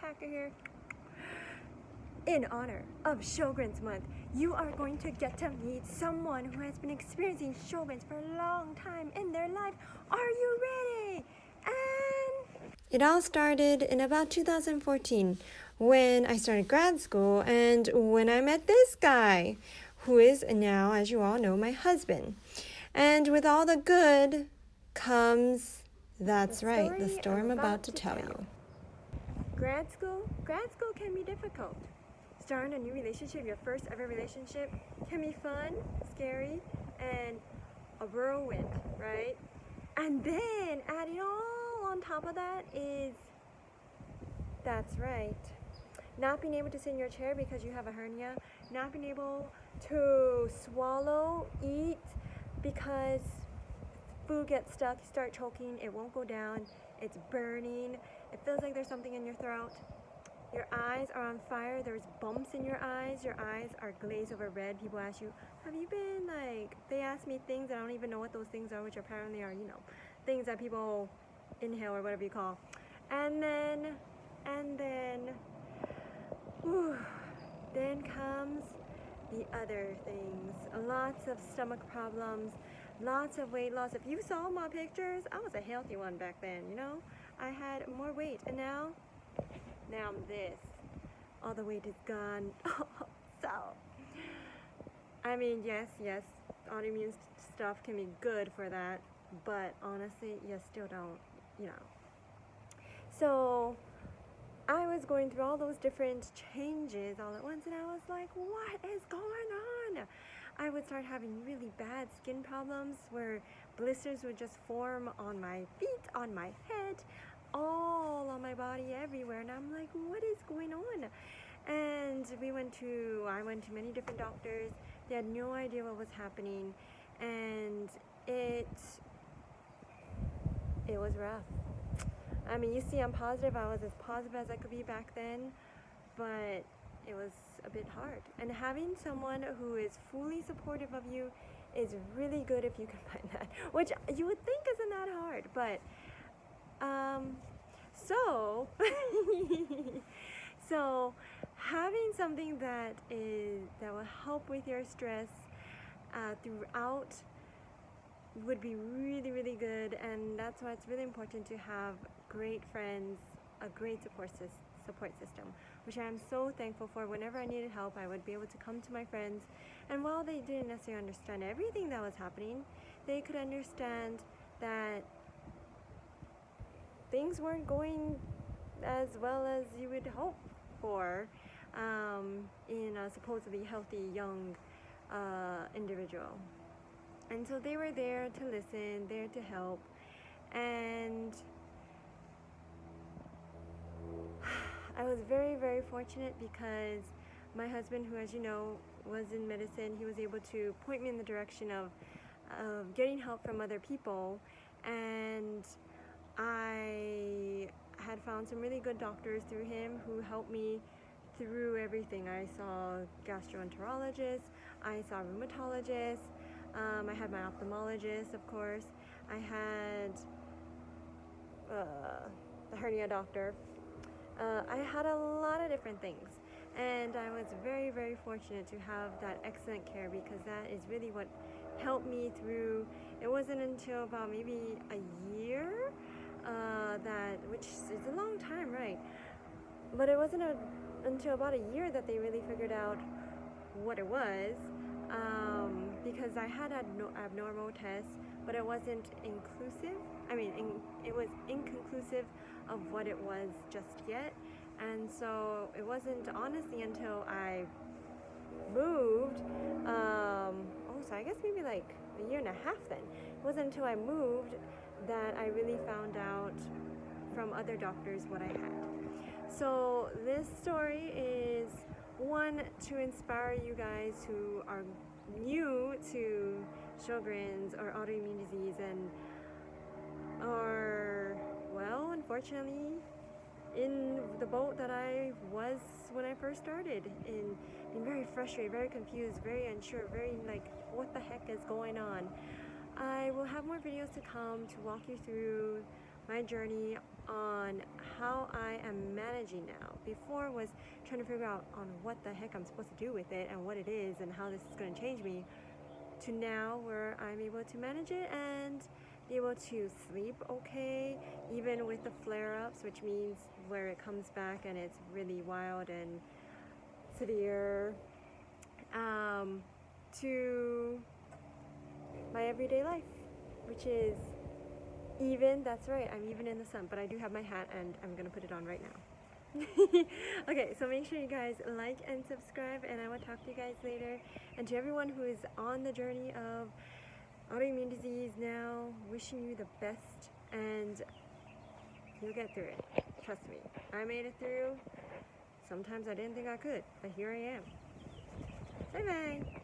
hacker here. In honor of Sjögren's month, you are going to get to meet someone who has been experiencing Sjögren's for a long time in their life. Are you ready? And it all started in about 2014 when I started grad school and when I met this guy who is now, as you all know, my husband. And with all the good comes, that's right, the story I'm about to tell you. Grad school can be difficult. Starting a new relationship, your first ever relationship, can be fun, scary, and a whirlwind, right? And then adding all on top of that is, that's right, not being able to sit in your chair because you have a hernia, not being able to swallow, eat, because food gets stuck, you start choking, it won't go down, it's burning, it feels like there's something in your throat. Your eyes are on fire, there's bumps in your eyes are glazed over red. People ask you, have you been they ask me things I don't even know what those things are, which apparently are, things that people inhale or whatever you call. And then comes the other things. Lots of stomach problems, lots of weight loss. If you saw my pictures, I was a healthy one back then, I had more weight, and now I'm this. All the weight is gone. So, I mean, yes, autoimmune stuff can be good for that, but honestly, you still don't, So, I was going through all those different changes all at once, and I was like, what is going on? I would start having really bad skin problems where blisters would just form on my feet, on my head, all on my body, everywhere, and I'm like, what is going on? And I went to many different doctors. They had no idea what was happening, and it was rough. I mean, you see, I'm positive. I was as positive as I could be back then, but it was a bit hard. And having someone who is fully supportive of you is really good if you can find that, which you would think isn't that hard, but so having something that will help with your stress throughout would be really, really good, and that's why it's really important to have great friends, a great support system, which I'm so thankful for. Whenever I needed help, I would be able to come to my friends, and while they didn't necessarily understand everything that was happening, they could understand that things weren't going as well as you would hope for in a supposedly healthy young individual. And so they were there to listen, there to help, and I was very, very fortunate because my husband, who, as you know, was in medicine, he was able to point me in the direction of getting help from other people, and I had found some really good doctors through him who helped me through everything. I saw gastroenterologists, I saw rheumatologists, I had my ophthalmologist, of course, I had the hernia doctor, I had a lot of different things, and I was very, very fortunate to have that excellent care, because that is really what helped me through. It wasn't until about maybe a year, which is a long time, right? But it wasn't until about a year that they really figured out what it was, because I had abnormal tests, but it wasn't inclusive. I mean, it was inconclusive of what it was just yet, and so it wasn't honestly until I moved, so I guess maybe like a year and a half then. It wasn't until I moved that I really found out from other doctors what I had. So this story is one to inspire you guys who are new to Sjögren's or autoimmune disease or, well, unfortunately, in the boat that I was when I first started, in being very frustrated, very confused, very unsure, very what the heck is going on. I will have more videos to come to walk you through my journey on how I am managing now. Before was trying to figure out on what the heck I'm supposed to do with it and what it is and how this is going to change me, to now where I'm able to manage it and be able to sleep okay, even with the flare-ups, which means where it comes back and it's really wild and severe, to my everyday life, which is even, that's right, I'm even in the sun, but I do have my hat and I'm gonna put it on right now. Okay, so make sure you guys like and subscribe, and I will talk to you guys later. And to everyone who is on the journey of autoimmune disease now, wishing you the best, and you'll get through it. Trust me, I made it through. Sometimes I didn't think I could, but here I am. Bye bye.